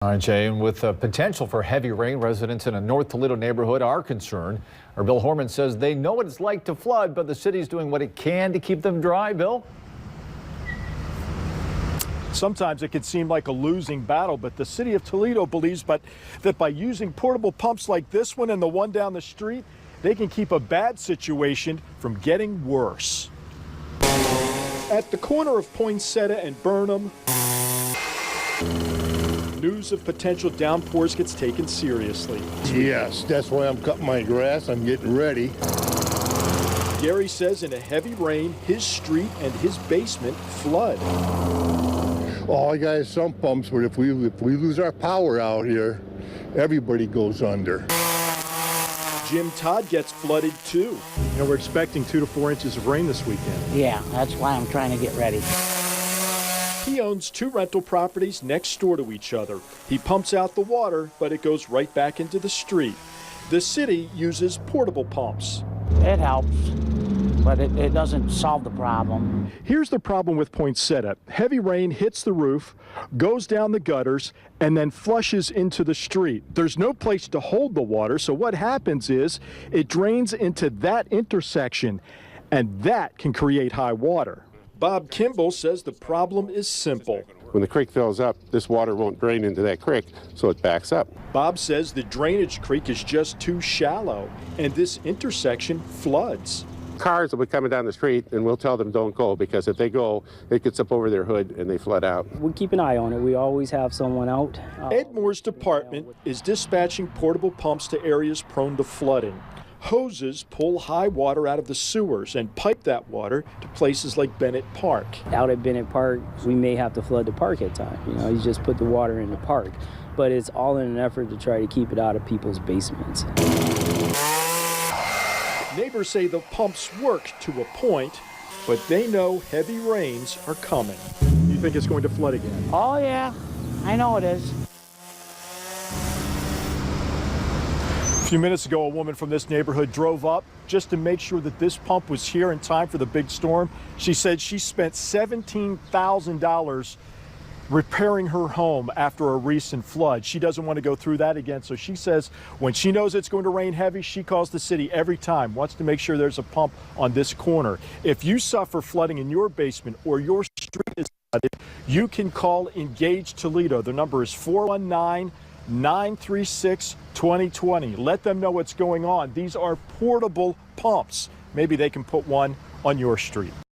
All right, Jay, and with the potential for heavy rain, residents in a North Toledo neighborhood are concerned. Our Bill Horman says they know what it's like to flood, but the city's doing what it can to keep them dry. Bill? Sometimes it can seem like a losing battle, but the city of Toledo believes that by using portable pumps like this one and the one down the street, they can keep a bad situation from getting worse. At the corner of Poinsettia and Burnham, news of potential downpours gets taken seriously. Yes, that's why I'm cutting my grass. I'm getting ready. Gary says in a heavy rain, his street and his basement flood. All I got is some pumps, but if we lose our power out here, everybody goes under. Jim Todd gets flooded too. You know, we're expecting 2 to 4 inches of rain this weekend. Yeah, that's why I'm trying to get ready. He owns 2 rental properties next door to each other. He pumps out the water, but it goes right back into the street. The city uses portable pumps. It helps, but it doesn't solve the problem. Here's the problem with Poinsettia. Heavy rain hits the roof, goes down the gutters, and then flushes into the street. There's no place to hold the water, so what happens is it drains into that intersection, and that can create high water. Bob Kimball says the problem is simple. When the creek fills up, this water won't drain into that creek, so it backs up. Bob says the drainage creek is just too shallow, and this intersection floods. Cars will be coming down the street, and we'll tell them don't go, because if they go, it gets up over their hood and they flood out. We keep an eye on it. We always have someone out. Ed Moore's department is dispatching portable pumps to areas prone to flooding. Hoses pull high water out of the sewers and pipe that water to places like Bennett Park. Out at Bennett Park, we may have to flood the park at times. You know, you just put the water in the park. But it's all in an effort to try to keep it out of people's basements. Neighbors say the pumps work to a point, but they know heavy rains are coming. You think it's going to flood again? Oh, yeah, I know it is. A few minutes ago, a woman from this neighborhood drove up just to make sure that this pump was here in time for the big storm. She said she spent $17,000 repairing her home after a recent flood. She doesn't want to go through that again, so she says when she knows it's going to rain heavy, she calls the city every time, wants to make sure there's a pump on this corner. If you suffer flooding in your basement or your street is flooded, you can call Engage Toledo. The number is 419-936-2020. Let them know what's going on. These are portable pumps. Maybe they can put one on your street.